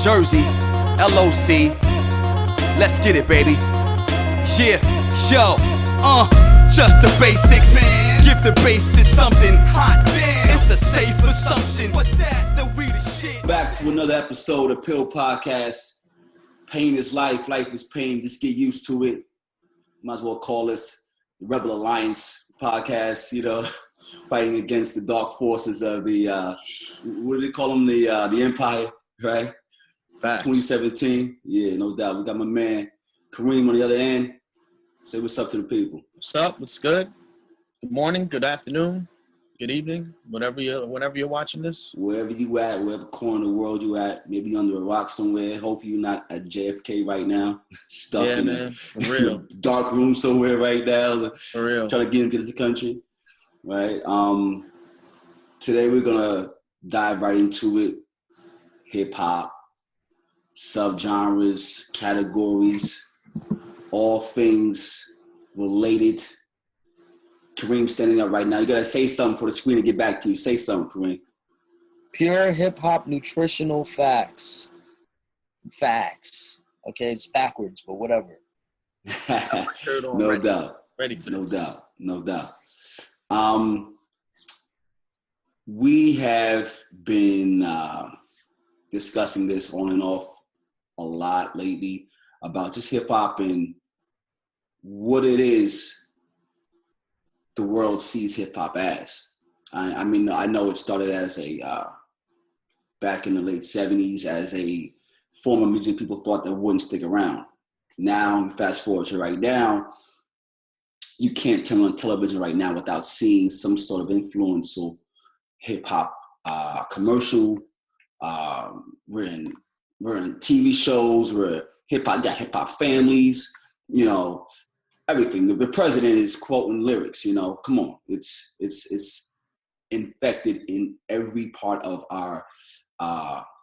Jersey, LOC. Let's get it, baby. Yeah, yo, just the basics, man. Give the basis something hot, damn. It's a safe assumption. What's that we the shit. Back to another episode of Pill Podcast. Pain is life, life is pain. Just get used to it. Might as well call this the Rebel Alliance podcast, fighting against the dark forces of the, what do they call them? The Empire, right? Facts. 2017. Yeah, no doubt. We got my man, Karim on the other end. Say what's up to the people. What's up? What's good? Good morning, good afternoon, good evening, whenever you're watching this. Wherever you at, wherever corner of the world you at, maybe under a rock somewhere. Hopefully you're not at JFK right now, stuck in a dark room somewhere right now. For real. Trying to get into this country, right? Today we're gonna dive right into it. Hip hop, subgenres, categories, all things related. Kareem standing up right now. You gotta say something for the screen to get back to you. Say something, Kareem. Pure hip-hop nutritional facts. Facts. Okay, it's backwards, but whatever. No doubt. Ready for this. No doubt. We have been discussing this on and off a lot lately about just hip-hop and what it is the world sees hip-hop as. I mean, I know it started as back in the late 70s as a form of music people thought that wouldn't stick around. Now, fast forward to right now, you can't turn on television right now without seeing some sort of influential hip-hop commercial. We're in TV shows, we're got hip-hop families, everything. The president is quoting lyrics, come on. It's infected in every part of our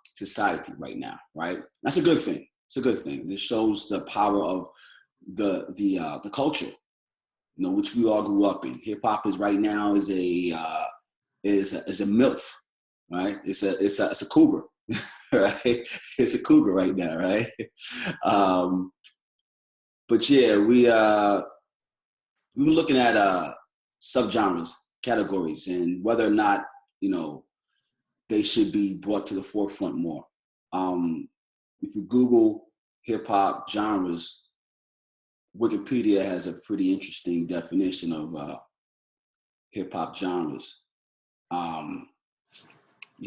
society right now, right? That's a good thing. It's a good thing. This shows the power of the culture, which we all grew up in. Hip hop is right now is a MILF, right? It's a cougar, right? It's a cougar right now, right? But yeah, we were looking at subgenres, categories, and whether or not they should be brought to the forefront more. If you Google hip hop genres, Wikipedia has a pretty interesting definition of hip hop genres. You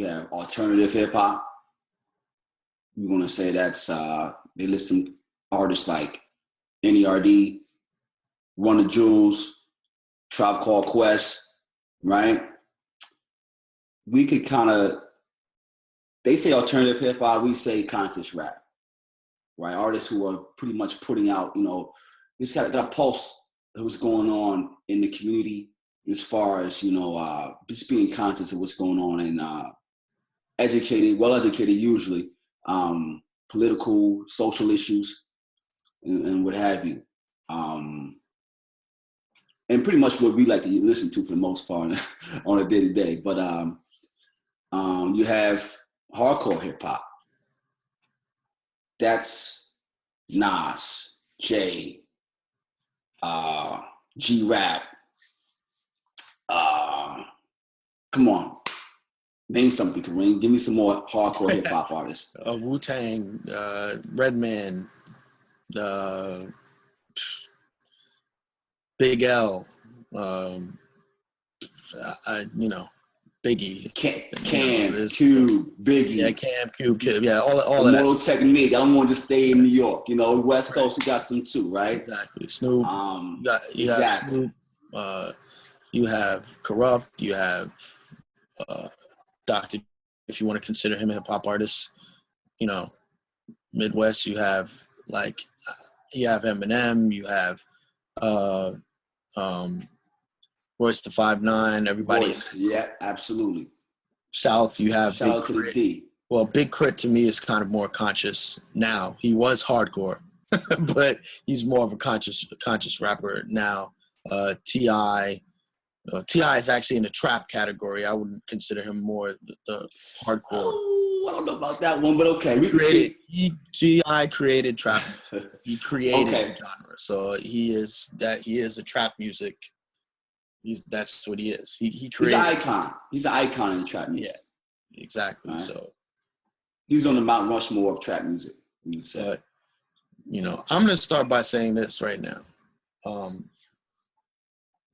have alternative hip hop. We're gonna say that's they list some artists like NERD, Run the Jewels, Tribe Called Quest, right? We could they say alternative hip hop, we say conscious rap, right? Artists who are pretty much putting out, just got a pulse of what's going on in the community as far as, just being conscious of what's going on and well-educated usually, political, social issues, and what have you. And pretty much what we like to listen to for the most part on a day-to-day. But you have hardcore hip-hop. That's Nas, Jay, G-Rap. Come on. Name something, Kareem. Give me some more hardcore hip-hop artists. Wu-Tang, Redman, Big L, Biggie, Cam, Cube, Biggie. Yeah, Cam, Cube, yeah, all of that. Immortal Technique. I don't want to stay in New York. West Coast, you got some too, right? Exactly. Snoop. You have Snoop. You have Corrupt. You have Dr. If you want to consider him a hip hop artist, Midwest. You have Eminem. You have Royce the 5'9", everybody. Royce, yeah, absolutely. South, you have Shout out to the D. Well, Big Crit to me is kind of more conscious now. He was hardcore, but he's more of a conscious rapper now. T.I. T.I. is actually in the trap category. I wouldn't consider him more the hardcore. I don't know about that one, but okay. We can see. G.I. created trap. He created Okay. the genre. So he is a trap music. That's what he is. He created. He's an icon. He's an icon in the trap music. Yeah, exactly. Right. So he's on the Mount Rushmore of trap music, we would say. But, I'm going to start by saying this right now.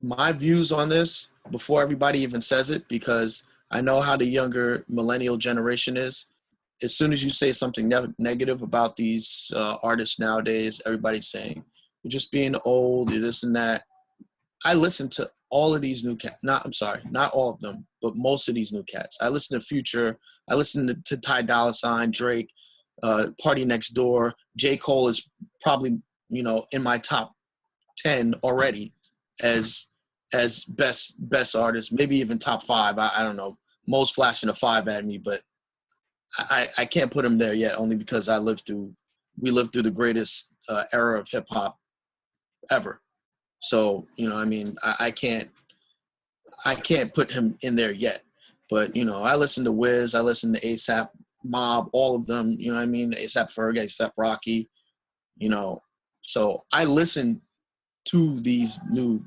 My views on this, before everybody even says it, because I know how the younger millennial generation is. As soon as you say something negative about these artists nowadays, everybody's saying, you're just being old, you're this and that. I listen to all of these new cats. Not all of them, but most of these new cats. I listen to Future. I listen to Ty Dolla $ign, Drake, Party Next Door. J. Cole is probably, in my top 10 already as best artist, maybe even top 5. I don't know. Most flashing a 5 at me, but I can't put him there yet, only because we lived through the greatest era of hip hop ever. So, I can't put him in there yet. But, I listen to Wiz, I listen to ASAP Mob, all of them, ASAP Ferg, ASAP Rocky, So I listen to these new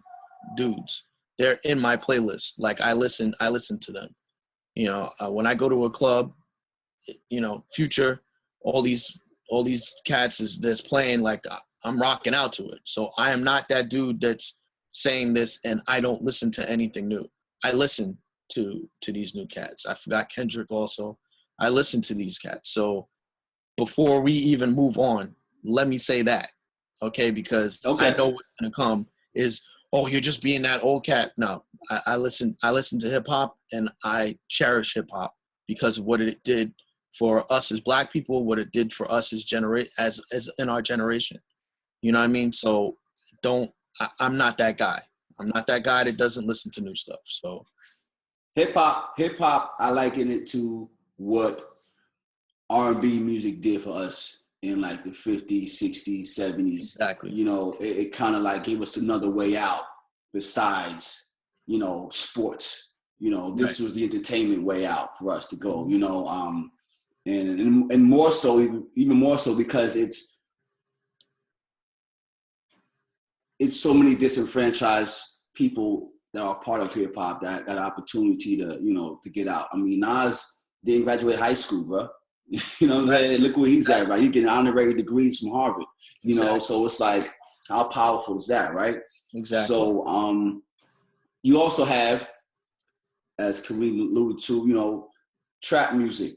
dudes. They're in my playlist. Like I listen to them. When I go to a club, Future, all these cats that's playing, like I'm rocking out to it. So I am not that dude that's saying this and I don't listen to anything new. I listen to these new cats. I forgot Kendrick also. I listen to these cats. So before we even move on, let me say that, okay? Because I know what's gonna come is, oh, you're just being that old cat. No, I listen to hip hop and I cherish hip hop because of what it did for us as Black people, what it did for us as in our generation. You know what I mean? So I'm not that guy. I'm not that guy that doesn't listen to new stuff. So hip hop, I liken it to what R&B music did for us in like the 50s, 60s, 70s. Exactly. It kind of like gave us another way out besides, sports. This was the entertainment way out for us to go, and more so, even more so because it's so many disenfranchised people that are part of hip hop that got an opportunity to get out. I mean, Nas didn't graduate high school, bro. You know what I'm saying? Look where he's at, right? He's getting honorary degrees from Harvard. So it's like, how powerful is that, right? Exactly. So you also have, as Karim alluded to, trap music.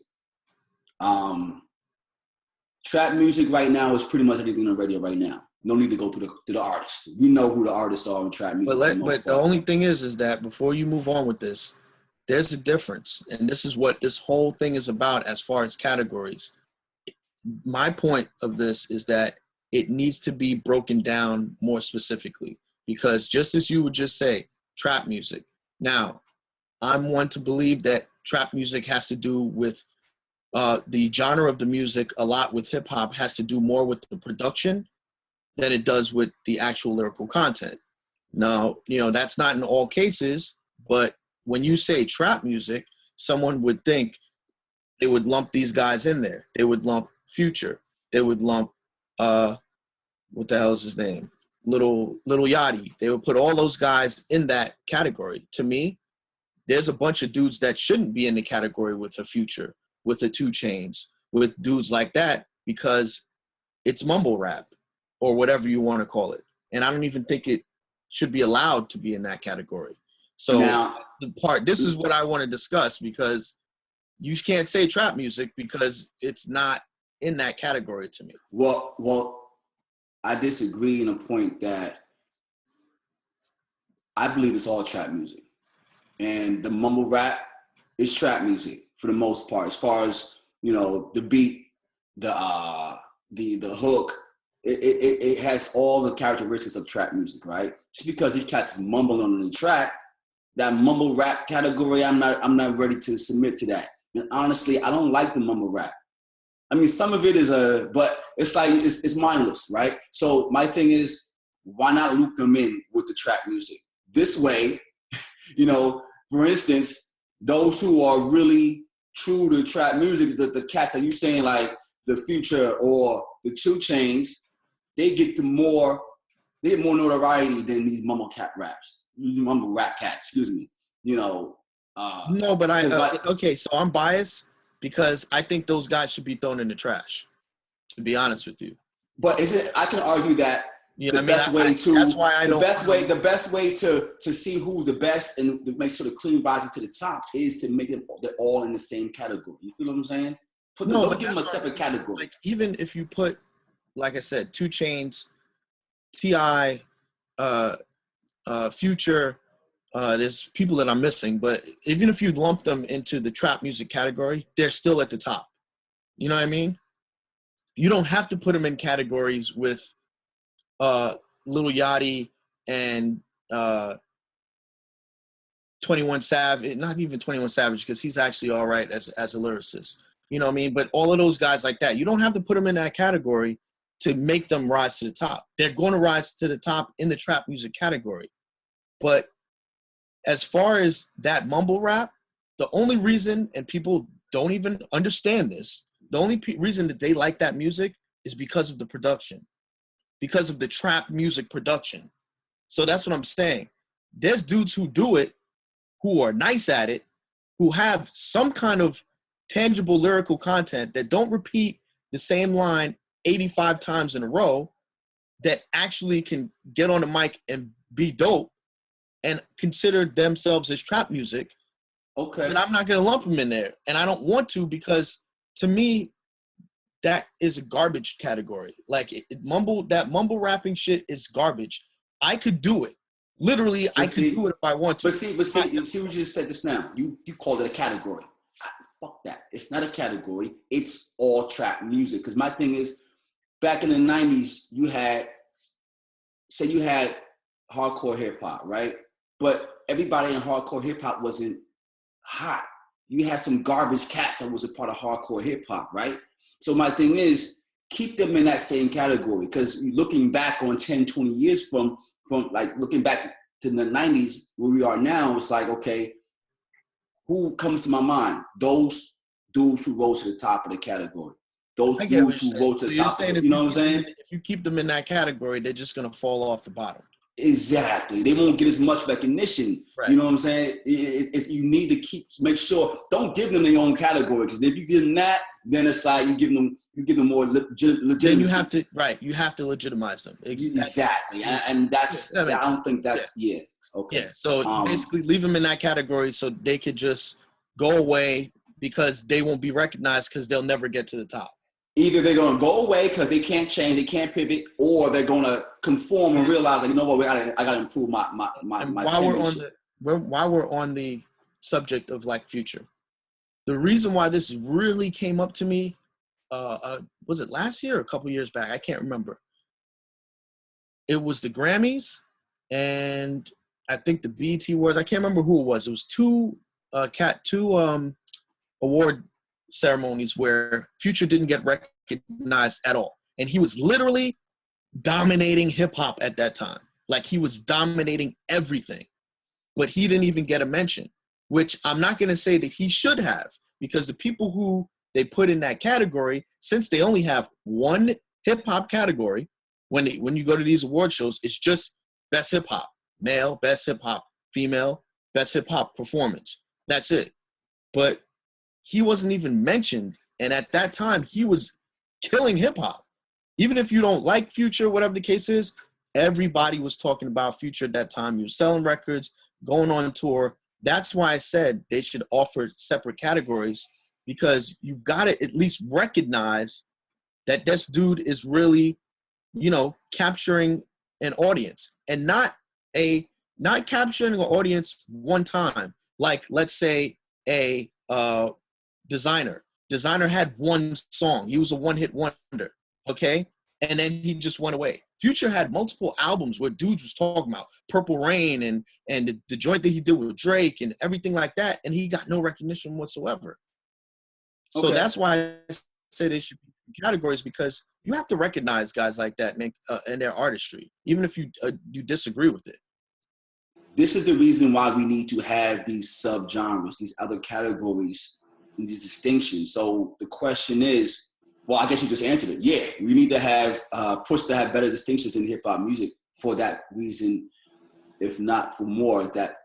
Trap music right now is pretty much everything on the radio right now. No need to go to the artist. We know who the artists are in trap music. But the only thing is that before you move on with this, there's a difference. And this is what this whole thing is about as far as categories. My point of this is that it needs to be broken down more specifically, because just as you would just say, trap music. Now, I'm one to believe that trap music has to do with the genre of the music. A lot with hip hop has to do more with the production than it does with the actual lyrical content. Now, that's not in all cases, but when you say trap music, someone would think they would lump these guys in there. They would lump Future. They would lump, what the hell is his name? Lil Yachty. They would put all those guys in that category. To me, there's a bunch of dudes that shouldn't be in the category with a Future, with the 2 Chainz, with dudes like that, because it's mumble rap or whatever you want to call it. And I don't even think it should be allowed to be in that category. So now, this is what I want to discuss, because you can't say trap music because it's not in that category to me. Well, I disagree in a point that I believe it's all trap music. And the mumble rap is trap music for the most part. As far as, the beat, the hook, it has all the characteristics of trap music, right? Just because these cats is mumbling on the track, that mumble rap category, I'm not ready to submit to that. And honestly, I don't like the mumble rap. I mean, some of it is but it's like it's mindless, right? So my thing is, why not loop them in with the trap music? This way, for instance, those who are really true to trap music, the cats that you saying like the Future or the 2 Chainz, they get more notoriety than these mumble rap cats, excuse me. You know, No, but like, okay, so I'm biased because I think those guys should be thrown in the trash, to be honest with you. But I can argue that You the know what I mean? best way to that's why I don't. the best way to see who's the best and to make sure the clean rises to the top is to make them they're all in the same category. You feel what I'm saying? Don't give them a separate category. Like, even if you put, like I said, 2 Chainz, T.I., Future, there's people that I'm missing, but even if you lump them into the trap music category, they're still at the top. You know what I mean? You don't have to put them in categories with Lil Yachty and 21 Savage, not even 21 Savage, because he's actually all right as a lyricist. You know what I mean? But all of those guys like that, you don't have to put them in that category to make them rise to the top. They're going to rise to the top in the trap music category. But as far as that mumble rap, the only reason, and people don't even understand this, the only reason that they like that music is because of the production, because of the trap music production. So that's what I'm saying. There's dudes who do it, who are nice at it, who have some kind of tangible lyrical content that don't repeat the same line 85 times in a row, that actually can get on the mic and be dope and consider themselves as trap music. Okay. But I'm not going to lump them in there. And I don't want to, because to me, that is a garbage category. Like, that mumble rapping shit is garbage. I could do it. Literally, I could do it if I want to. But see what you just said just now. You called it a category. Fuck that. It's not a category. It's all trap music. Because my thing is, back in the 90s, you had hardcore hip hop, right? But everybody in hardcore hip hop wasn't hot. You had some garbage cats that was a part of hardcore hip hop, right? So my thing is, keep them in that same category, because looking back on 10, 20 years from like looking back to the 90s where we are now, it's like, okay, who comes to my mind? Those dudes who rose to the top of the category. Those dudes who rose to the top. You know what I'm saying? If you keep them in that category, they're just going to fall off the bottom. Exactly. They won't get as much recognition. Right. You know what I'm saying? You need to make sure, don't give them their own category, because if you give them that, then it's like you give them more legitimacy. Then you have to legitimize them. Exactly. And that's, I don't think that's, okay. Yeah, so basically leave them in that category so they could just go away, because they won't be recognized, because they'll never get to the top. Either they're going to go away because they can't change, they can't pivot, or they're going to conform and realize, like, you know what, I got to improve my while we're on the subject of like Future, the reason why this really came up to me, was it last year or a couple years back? I can't remember. It was the Grammys, and I think the BET Awards. I can't remember who it was. It was two award ceremonies where Future didn't get recognized at all. And he was literally dominating hip hop at that time. Like, he was dominating everything, but he didn't even get a mention, which I'm not going to say that he should have, because the people who they put in that category, since they only have one hip hop category, when you go to these award shows, it's just best hip hop, male, best hip hop, female, best hip hop performance. That's it. But he wasn't even mentioned. And at that time, he was killing hip hop. Even if you don't like Future, whatever the case is, everybody was talking about Future at that time. He was selling records, going on tour. That's why I said they should offer separate categories, because you got to at least recognize that this dude is really, capturing an audience, and not capturing an audience one time. Like, let's say a Designer had one song. He was a one-hit wonder, okay? And then he just went away. Future had multiple albums where dudes was talking about Purple Rain and the joint that he did with Drake and everything like that, and he got no recognition whatsoever. Okay. So that's why I say they should be categories, because you have to recognize guys like that, man, in their artistry, even if you disagree with it. This is the reason why we need to have these subgenres, these other categories, and these distinctions. So the question is, well, I guess you just answered it. Yeah, we need to have push to have better distinctions in hip hop music for that reason, if not for more, that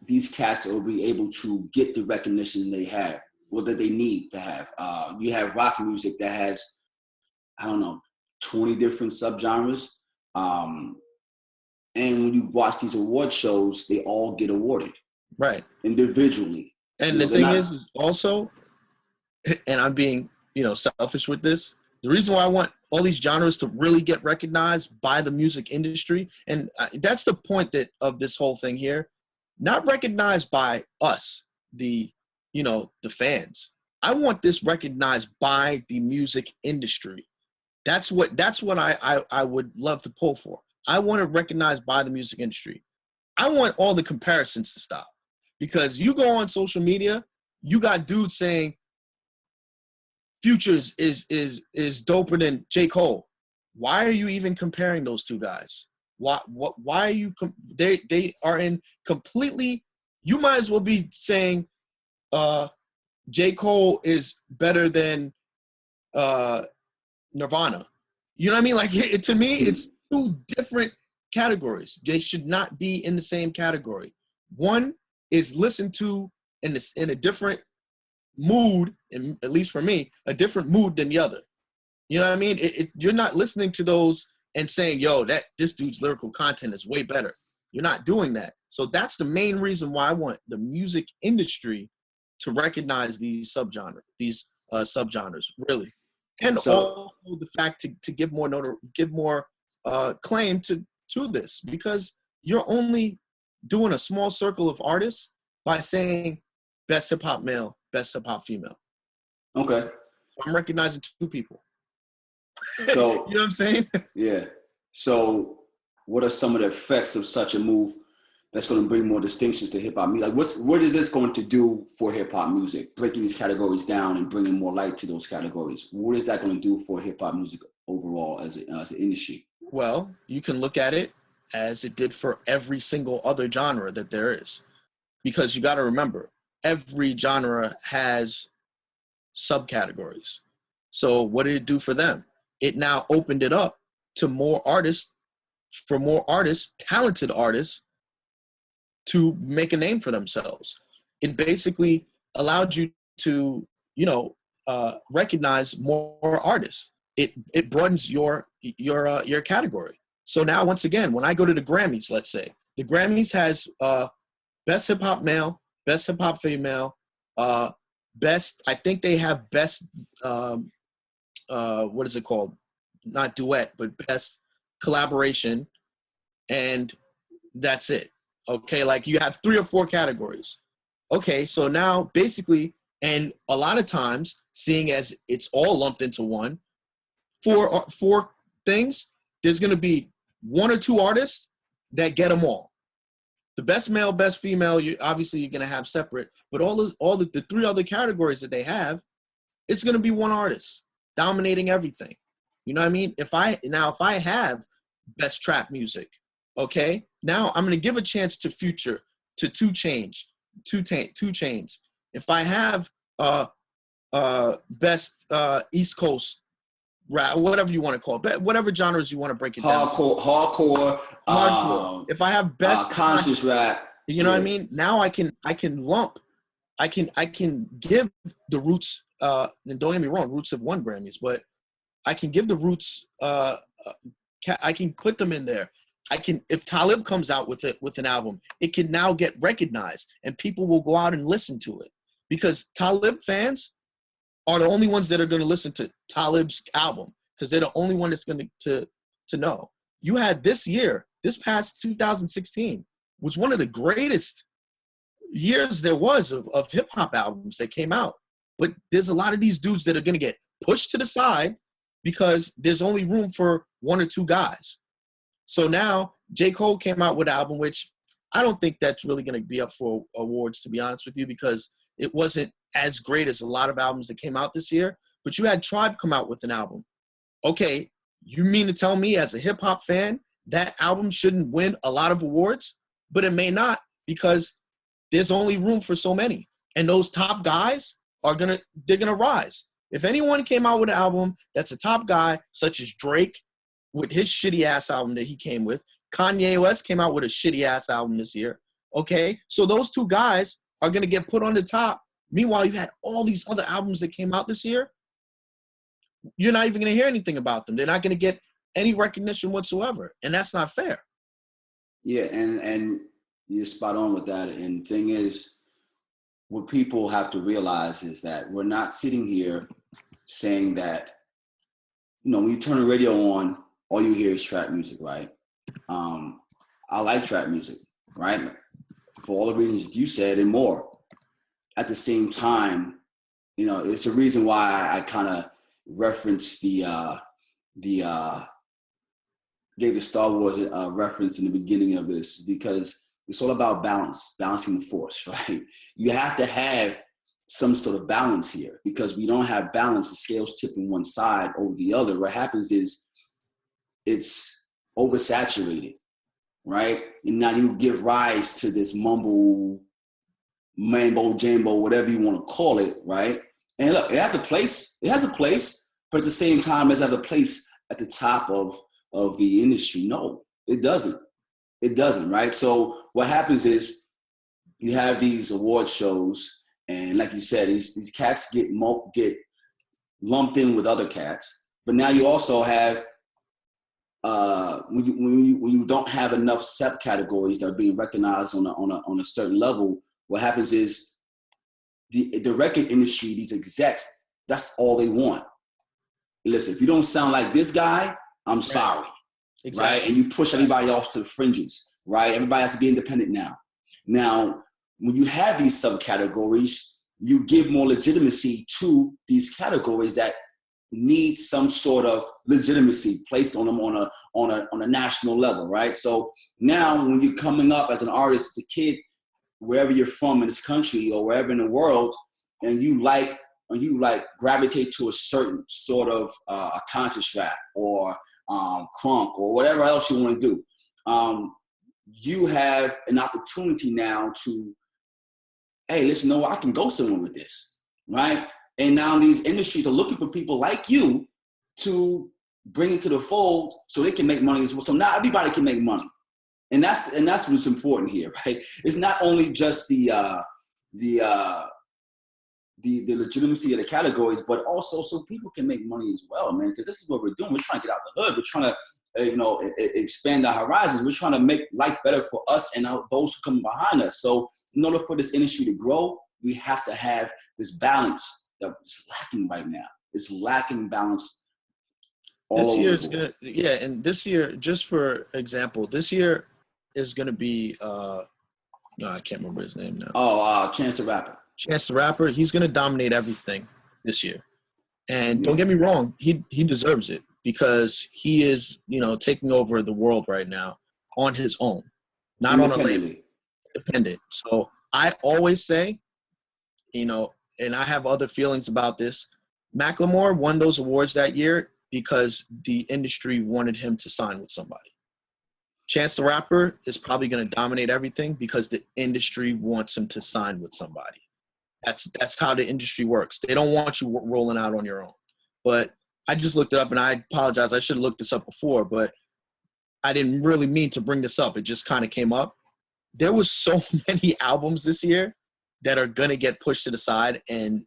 these cats will be able to get the recognition they have, or that they need to have. You have rock music that has, I don't know, 20 different subgenres. And when you watch these award shows, they all get awarded. Right. Individually. And the thing is also, and I'm being, selfish with this, the reason why I want all these genres to really get recognized by the music industry, and that's the point of this whole thing here, not recognized by us, the fans. I want this recognized by the music industry. That's what I would love to pull for. I want it recognized by the music industry. I want all the comparisons to stop, because you go on social media, you got dudes saying Future is doper than J. Cole. Why are you even comparing those two guys? Why are you they are in completely, you might as well be saying J. Cole is better than Nirvana. You know what I mean? Like, to me, it's two different categories. They should not be in the same category. One is listened to in a different mood, and at least for me, a different mood than the other. You know what I mean? You're not listening to those and saying, yo, this dude's lyrical content is way better. You're not doing that. So that's the main reason why I want the music industry to recognize these subgenres, really. And also the fact to give more claim to this, because you're only doing a small circle of artists by saying best hip hop male, best hip hop female. Okay. I'm recognizing two people. So you know what I'm saying? Yeah. So what are some of the effects of such a move that's going to bring more distinctions to hip hop music? Like, what is this going to do for hip hop music? Breaking these categories down and bringing more light to those categories. What is that going to do for hip hop music overall as an industry? Well, you can look at it as it did for every single other genre that there is, because you got to remember, every genre has subcategories. So what did it do for them? It now opened it up to more artists, talented artists, to make a name for themselves. It basically allowed you to, recognize more artists. It broadens your category. So now, once again, when I go to the Grammys, let's say the Grammys has best hip hop male, best hip hop female, best. I think they have best. What is it called? Not duet, but best collaboration, and that's it. Okay, like you have 3 or 4 categories. Okay, so now basically, and a lot of times, seeing as it's all lumped into one, four things, there's going to be 1 or 2 artists that get them all. The best male, best female, you're going to have separate, but all the 3 other categories that they have, it's going to be one artist dominating everything. You know what I mean? If I have best trap music, okay, now I'm going to give a chance to Future, to 2 Chainz. If I have best East Coast rap, whatever you want to call it, whatever genres you want to break it down. Hardcore. If I have best conscious rap, you know what I mean? Now I can lump, I can give the Roots. And don't get me wrong, Roots have won Grammys, but I can give the Roots. I can put them in there. If Talib comes out with an album, it can now get recognized, and people will go out and listen to it, because Talib fans are the only ones that are going to listen to Talib's album, because they're the only one that's going to know. You had this past 2016 was one of the greatest years there was of hip hop albums that came out. But there's a lot of these dudes that are going to get pushed to the side because there's only room for 1 or 2 guys. So now J. Cole came out with an album, which I don't think that's really going to be up for awards, to be honest with you, because it wasn't as great as a lot of albums that came out this year. But you had Tribe come out with an album. Okay, you mean to tell me as a hip hop fan that album shouldn't win a lot of awards? But it may not, because there's only room for so many. And those top guys they're gonna rise. If anyone came out with an album that's a top guy, such as Drake, with his shitty ass album that he came with, Kanye West came out with a shitty ass album this year. Okay, so those two guys are gonna get put on the top. Meanwhile, you had all these other albums that came out this year. You're not even gonna hear anything about them. They're not gonna get any recognition whatsoever, and that's not fair. Yeah, and you're spot on with that. And the thing is, what people have to realize is that we're not sitting here saying that, when you turn the radio on, all you hear is trap music, right? I like trap music, right? For all the reasons you said and more. At the same time, it's a reason why I kind of referenced gave the Star Wars reference in the beginning of this, because it's all about balancing the force, right? You have to have some sort of balance here, because we don't have balance, the scales tipping one side over the other. What happens is it's oversaturated, right? And now you give rise to this mumbo, mambo, jambo, whatever you want to call it, right? And look, it has a place, but at the same time, does it have a place at the top of the industry? No, it doesn't. It doesn't, right? So what happens is you have these award shows, and like you said, these cats get lumped in with other cats. But now you also have when you don't have enough subcategories that are being recognized on a certain level, what happens is the record industry, these execs, that's all they want. Listen, if you don't sound like this guy, I'm sorry. Exactly. Right? And you push everybody off to the fringes, right? Everybody has to be independent now. Now, when you have these subcategories, you give more legitimacy to these categories that need some sort of legitimacy placed on them on a national level, right? So now when you're coming up as an artist, as a kid, wherever you're from in this country or wherever in the world, and you gravitate to a certain sort of a conscious rap or crunk or whatever else you want to do, you have an opportunity now to, hey, listen, no, I can go somewhere with this, right? And now these industries are looking for people like you to bring into the fold so they can make money as well. So now everybody can make money. And that's what's important here, right? It's not only just the legitimacy of the categories, but also so people can make money as well, man. Because this is what we're doing. We're trying to get out the hood. We're trying to, expand our horizons. We're trying to make life better for us and those who come behind us. So in order for this industry to grow, we have to have this balance that's lacking right now. It's lacking balance. This year is gonna, and this year, just for example, this year is gonna be no, I can't remember his name now. Chance the Rapper. Chance the Rapper. He's gonna dominate everything this year, and don't get me wrong, he deserves it because he is taking over the world right now on his own, not on a label, independent. So I always say, and I have other feelings about this. Macklemore won those awards that year because the industry wanted him to sign with somebody. Chance the Rapper is probably going to dominate everything because the industry wants him to sign with somebody. That's how the industry works. They don't want you rolling out on your own. But I just looked it up, and I apologize. I should have looked this up before, but I didn't really mean to bring this up. It just kind of came up. There was so many albums this year that are going to get pushed to the side and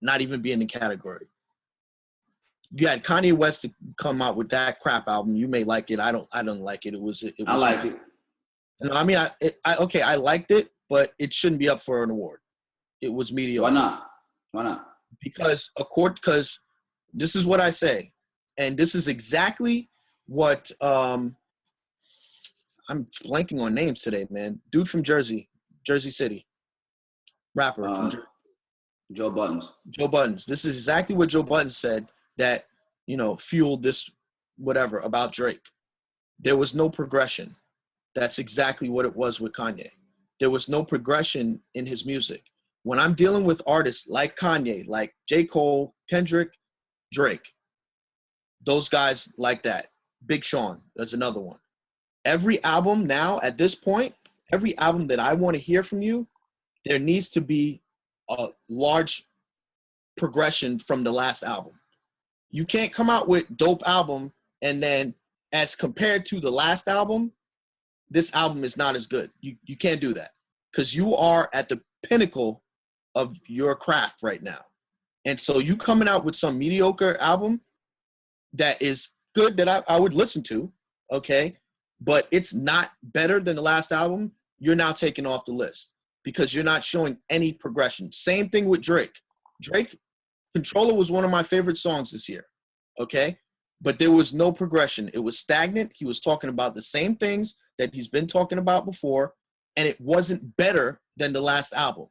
not even be in the category. You had Kanye West to come out with that crap album. You may like it. I don't like it. I like it. No, I mean, I liked it, but it shouldn't be up for an award. It was mediocre. Why not? Because this is what I say, and this is exactly what I'm blanking on names today, man. Dude from Jersey City, rapper from Jersey. Joe Buttons. This is exactly what Joe Buttons said that fueled this whatever about Drake. There was no progression. That's exactly what it was with Kanye. There was no progression in his music. When I'm dealing with artists like Kanye, like J. Cole, Kendrick, Drake, those guys like that. Big Sean, that's another one. Every album now, at this point, every album that I want to hear from you, there needs to be a large progression from the last album. You can't come out with dope album and then as compared to the last album, this album is not as good. You can't do that because you are at the pinnacle of your craft right now. And so you coming out with some mediocre album that is good that I would listen to, okay, but it's not better than the last album, you're now taken off the list because you're not showing any progression. Same thing with Drake. Drake, Controller was one of my favorite songs this year, okay? But there was no progression. It was stagnant. He was talking about the same things that he's been talking about before, and it wasn't better than the last album.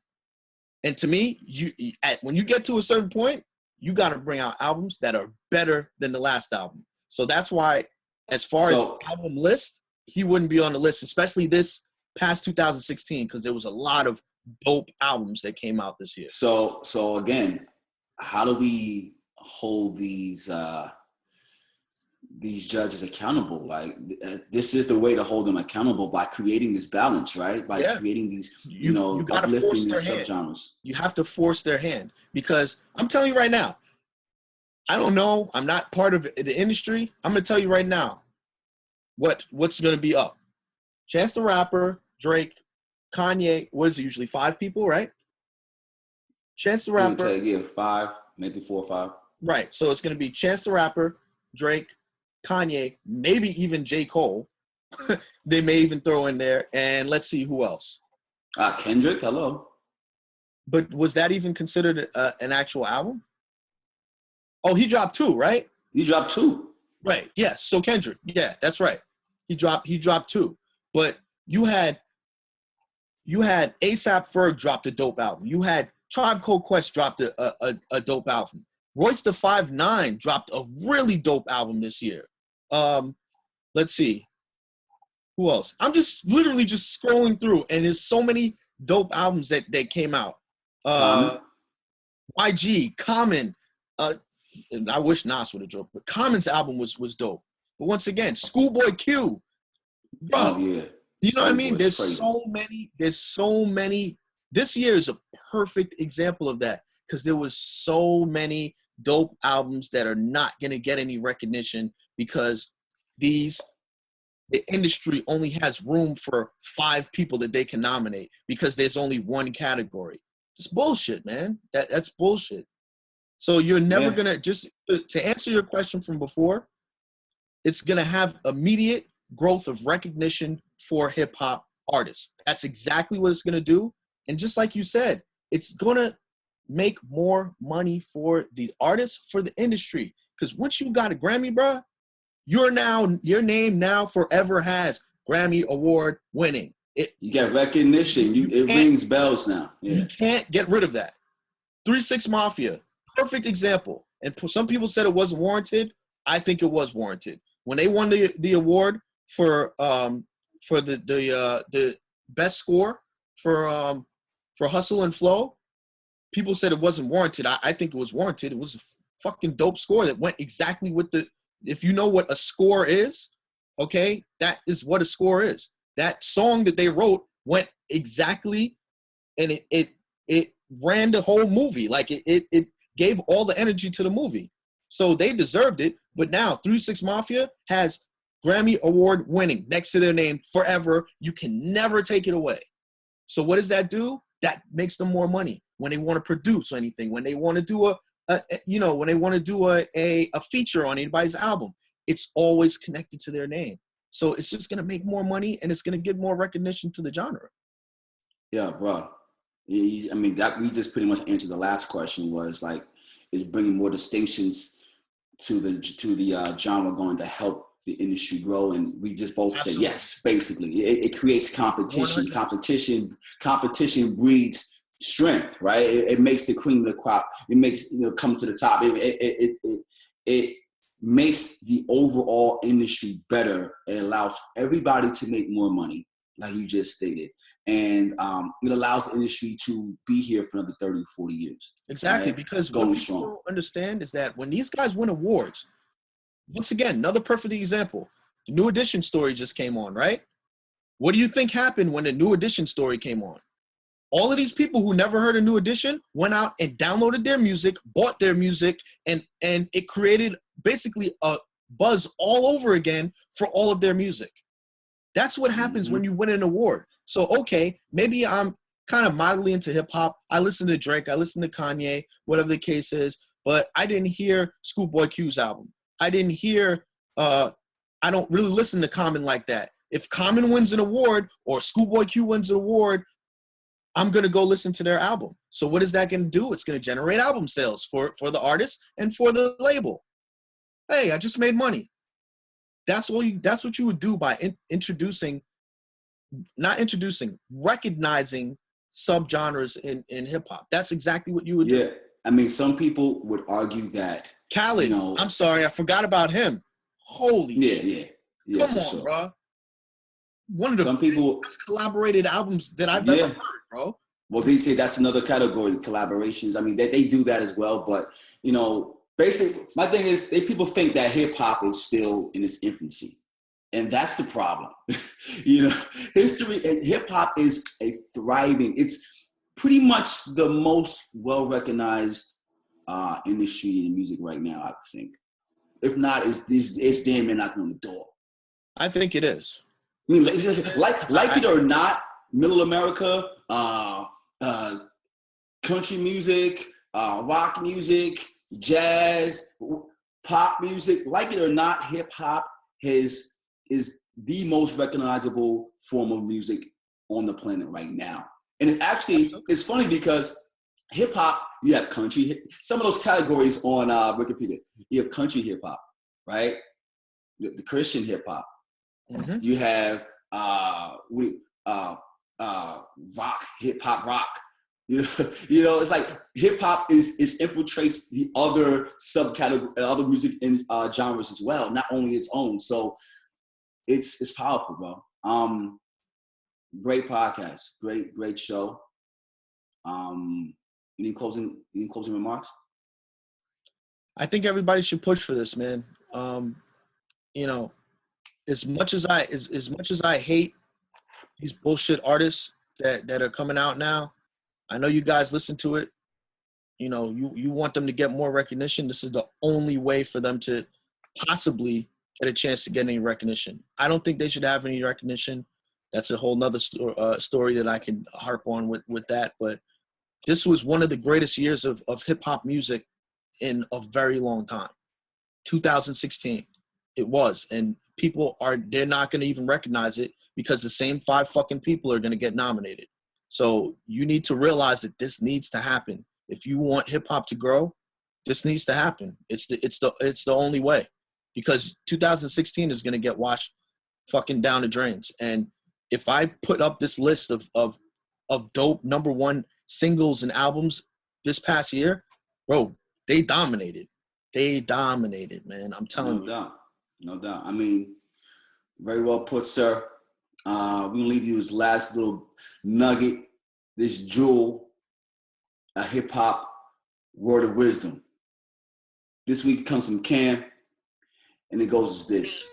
And to me, when you get to a certain point, you got to bring out albums that are better than the last album. So that's why, as far as album list, he wouldn't be on the list, especially this past 2016, because there was a lot of dope albums that came out this year. So again, how do we hold these judges accountable? Like, this is the way to hold them accountable, by creating this balance, right? By creating these, you uplifting these subgenres. You have to force their hand, because I'm telling you right now, I don't know. I'm not part of the industry. I'm going to tell you right now what's going to be up. Chance the Rapper, Drake, Kanye. What is it usually? 5 people, right? Chance the Rapper. Yeah, 5, maybe 4 or 5. Right. So it's going to be Chance the Rapper, Drake, Kanye, maybe even J. Cole. They may even throw in there. And let's see who else. Kendrick, hello. But was that even considered an actual album? Oh, he dropped 2, right? He dropped 2. Right. Yes. So Kendrick. Yeah, that's right. He dropped 2. But you had A$AP Ferg dropped a dope album. You had Tribe Called Quest dropped a dope album. Royce the 5'9" dropped a really dope album this year. Let's see. Who else? I'm just literally just scrolling through, and there's so many dope albums that came out. YG, Common. And I wish Nas would have dropped, but Common's album was dope. But once again, Schoolboy Q. Bro, oh, yeah. You know what I mean? There's so many. This year is a perfect example of that, because there was so many dope albums that are not going to get any recognition because the industry only has room for 5 people that they can nominate because there's only one category. It's bullshit, man. That's bullshit. So you're never going to, just to answer your question from before, it's going to have immediate growth of recognition for hip hop artists. That's exactly what it's going to do. And just like you said, it's going to make more money for the artists, for the industry. Because once you got a Grammy, bro, your name now forever has Grammy Award winning. You get recognition. It rings bells now. Yeah. You can't get rid of that. 3 6 Mafia, perfect example. And some people said it wasn't warranted. I think it was warranted. When they won the award for the best score for Hustle and Flow, people said it wasn't warranted. I think it was warranted. It was a fucking dope score that went exactly with if you know what a score is, okay, that is what a score is. That song that they wrote went exactly, and it ran the whole movie. Like it gave all the energy to the movie. So they deserved it. But now 3 6 Mafia has Grammy Award winning next to their name forever. You can never take it away. So what does that do? That makes them more money when they want to produce anything, when they want to do a feature on anybody's album. It's always connected to their name. So it's just going to make more money, and it's going to give more recognition to the genre. Yeah, bro. I mean, that we just pretty much answered the last question, was like, is bringing more distinctions to the genre going to help the industry grow? And we just both said yes. Basically, it creates competition. 100%. Competition breeds strength, right? It makes the cream of the crop. It makes come to the top. It makes the overall industry better. It allows everybody to make more money, like you just stated, and it allows the industry to be here for another 30, 40 years. Exactly, right? because Going what people don't understand is that when these guys win awards, once again, another perfect example, the New Edition story just came on, right? What do you think happened when the New Edition story came on? All of these people who never heard a New Edition went out and downloaded their music, bought their music, and it created basically a buzz all over again for all of their music. That's what happens when you win an award. So, okay, maybe I'm kind of mildly into hip-hop. I listen to Drake. I listen to Kanye, whatever the case is. But I didn't hear Schoolboy Q's album. I didn't hear I don't really listen to Common like that. If Common wins an award or Schoolboy Q wins an award, I'm going to go listen to their album. So what is that going to do? It's going to generate album sales for the artist and for the label. Hey, I just made money. That's what you would do by recognizing subgenres in hip hop. That's exactly what you would do. Yeah. I mean, some people would argue that Khaled, I'm sorry, I forgot about him. Holy shit. Yeah. Come on, bro. One of the best collaborated albums that I've ever heard, bro. Well, they say that's another category, collaborations. I mean, they do that as well. But, basically, my thing is people think that hip-hop is still in its infancy. And that's the problem. History and hip-hop is a thriving. It's pretty much the most well-recognized industry in music right now, I think. If not, it's damn near knocking on the door. I think it is. I mean, like it or not, Middle America, country music, rock music, jazz, pop music, like it or not, hip hop is the most recognizable form of music on the planet right now. And it's funny because hip hop, you have country, some of those categories on Wikipedia. You have country hip hop, right? The Christian hip hop. Mm-hmm. You have rock, hip hop rock. It's like hip hop infiltrates the other subcategory, other music and genres as well, not only its own. So it's powerful, bro. Great podcast, great show. Any closing remarks? I think everybody should push for this, man. As much as I hate these bullshit artists that are coming out now, I know you guys listen to it. You want them to get more recognition. This is the only way for them to possibly get a chance to get any recognition. I don't think they should have any recognition. That's a whole nother story that I can harp on with that. But this was one of the greatest years of hip hop music in a very long time. 2016, it was. And they're not going to even recognize it because the same 5 fucking people are going to get nominated. So you need to realize that this needs to happen. If you want hip hop to grow, this needs to happen. It's the only way, because 2016 is going to get washed fucking down the drains. And if I put up this list of dope #1 singles and albums this past year, bro, they dominated. They dominated, man. I'm telling you. No doubt. I mean, very well put, sir. We're going to leave you this last little nugget, this jewel, a hip-hop word of wisdom. This week comes from Cam, and it goes as this.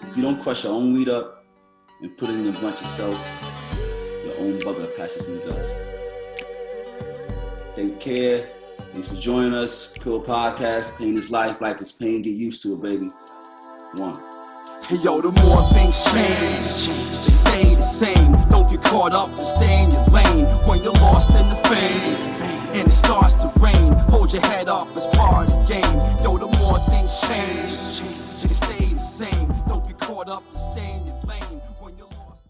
If you don't crush your own weed up and put it in a bunch yourself, your own bugger passes in the dust. Take care. Thanks for joining us. Pill Podcast, Pain is Life. Life is pain. Get used to it, baby. 1. Hey yo, the more things change, they stay the same. Don't get caught up to stay in your lane when you're lost in the fame and it starts to rain. Hold your head up, it's part of the game. Yo, the more things change, they stay the same. Don't get caught up to stay in your lane when you're